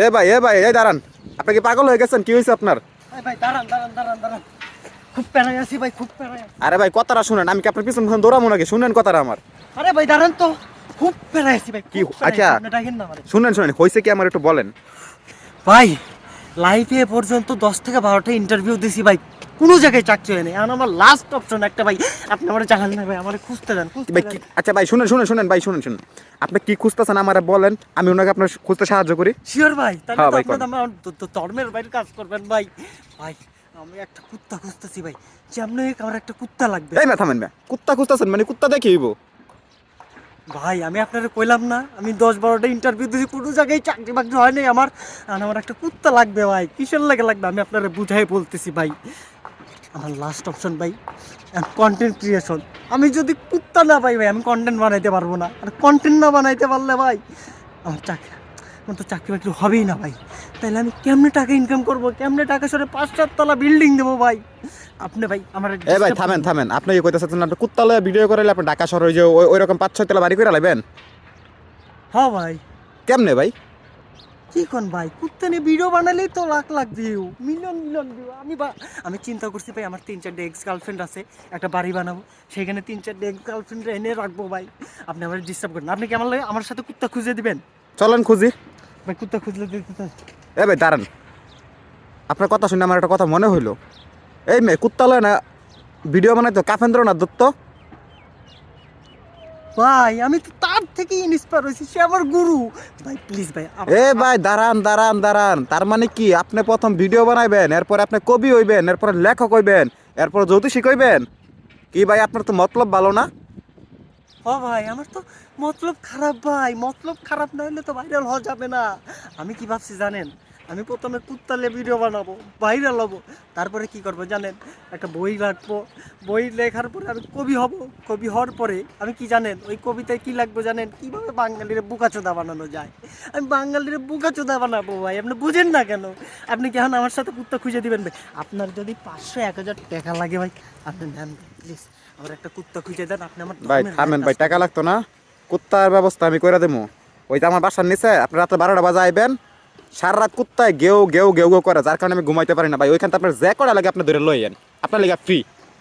এ ভাই এই দাঁড়ান, আপনি কি পাগল হয়ে গেছেন? কি হয়েছে আপনার? ভাই দাঁড়ান, খুব প্যারায় আছি ভাই, খুব প্যারায়। আরে ভাই কথাটা শুনেন, আমি কি আপনার পিছন পিছন দৌড়াবো নাকি? শুনেন কথাটা আমার। আরে ভাই দাঁড়ান তো, খুব প্যারায় আছি ভাই। কি আচ্ছা শুনেন হয়েছে কি আমার একটু বলেন। ভাই লাইফে পর্যন্ত 10 থেকে 12টা ইন্টারভিউ দিছি ভাই, কোনো জায়গায় চাকরি হয়নি। এখন আমার লাস্ট অপশন একটা ভাই, আপনি আমার জানান না ভাই, আমার খুঁজতে দেন। ভাই আচ্ছা ভাই শুনেন ভাই, শুনেন আপনি কি খুঁজতেছেন আমার বলেন, আমি ওনাকে আপনার খুঁজতে সাহায্য করি। শিওর ভাই, তাহলে হ্যাঁ তো ভাই, আপনার আমার ধর্মের বাইরে কাজ করবেন ভাই। ভাই আমি একটা কুত্তা খুঁজতেছি ভাই, যেমন আমার একটা কুত্তা লাগবে। এই থামেন ভাই, কুত্তা খুঁজতেছেন মানে কুত্তা দেখে হইব? ভাই আমি আপনারা কইলাম না, আমি 10-12টা ইন্টারভিউ দিয়েছি, কোনো জায়গায় চাকরি বাকরি হয়নি আমার। আর আমার একটা কুত্তা লাগবে ভাই, কিসের লাগবে আমি আপনারা বুঝাই বলতেছি ভাই। আমার লাস্ট অপশন ভাই কন্টেন্ট ক্রিয়েশন। আমি যদি কুত্তা না পাই ভাই, আমি কন্টেন্ট বানাইতে পারবো না। আর কন্টেন্ট না বানাইতে পারলে ভাই আমার তো চাকরি বাকরি হবেই না ভাই। তাহলে আমি কেমনে টাকা ইনকাম করবো, কেমনে টাকা সরে 5-7 তলা বিল্ডিং দেবো ভাই? আপনি ভাই আমার ভাই থামেন, আপনি কি কইতেছেন? আপনি কুত্তা লয়ে ভিডিও করাইলে আপনি ঢাকা শহরে যে ওই রকম 5-6 তলা বাড়ি করে লাইবেন? হ্যাঁ ভাই। কেমনে ভাই? কি কোন ভাই, কুত্তা নিয়ে ভিডিও বানালেই তো lakh lakh view, million million view. আমি চিন্তা করছি ভাই, আমার 3-4টে এক্স গার্লফ্রেন্ড আছে, একটা বাড়ি বানাবো, সেখানে 3-4টে এক্স গার্লফ্রেন্ড এনে রাখবো ভাই। আপনি আমার ডিস্টার্ব করেন, আপনি কি আমার সাথে কুত্তা খুঁজে দিবেন? চলেন খুঁজি। ভাই কুত্তা খুঁজলে দিতে। ভাই দাঁড়ান, আপনার কথা শুনে আমার একটা কথা মনে হইলো। এই মেয়ে কুত্তা লয় না ভিডিও বানাইতো কাফেন্দ্রনাথ দত্ত। ভাই আমি তো তার থেকে ইন্সপায়ার হয়েছি, সে আমার গুরু ভাই। প্লিজ ভাই ভাই দাঁড়ান, তার মানে কি আপনি প্রথম ভিডিও বানাইবেন, এরপর আপনি কবি হইবেন, এরপর লেখক হইবেন, এরপর জ্যোতিষী কইবেন? কি ভাই আপনার তো মতলব ভালো না। ও ভাই আমার তো মতলব খারাপ ভাই, মতলব খারাপ না হলে তো ভাইরাল হওয়া যাবে না। আমি কি ভাবছি জানেন, আমি প্রথমে কুত্তালে ভিডিও বানাবো, ভাইরাল হবো, তারপরে কি করবো জানেন, একটা বই রাখবো, বই লেখার পরে আমি কবি হব। কবি হওয়ার পরে আমি কি জানেন, ওই কবিতায় কি লাগবে জানেন, কিভাবে বাঙালির বোকাচোদা বানানো যায়। আমি বাঙালির বোকাচোদা বানাবো ভাই, আপনি বুঝেন না কেন? আপনি কি এখন আমার সাথে কুত্তা খুঁজে দিবেন ভাই? আপনার যদি 500-1000 টাকা লাগে ভাই, আপনি নেন প্লিজ, আমার একটা কুত্তা খুঁজে দেন। আপনি আমার ভাই থামেন ভাই, টাকা লাগতো না, কুত্তার ব্যবস্থা আমি করে দেবো। ওই যে আমার বাসার নিচে আপনি রাত্রে 12টা বাজে আইবেন, সারা রাত কুত্তায় গেউ গেউ গেউ গেউ করে, যার কারণে আমি ঘুমাইতে পারি না ভাই। ওইখান থেকে আপনার যে করা লাগে আপনি ধরে লইয়েন, আপনার লেগে ফ্রি।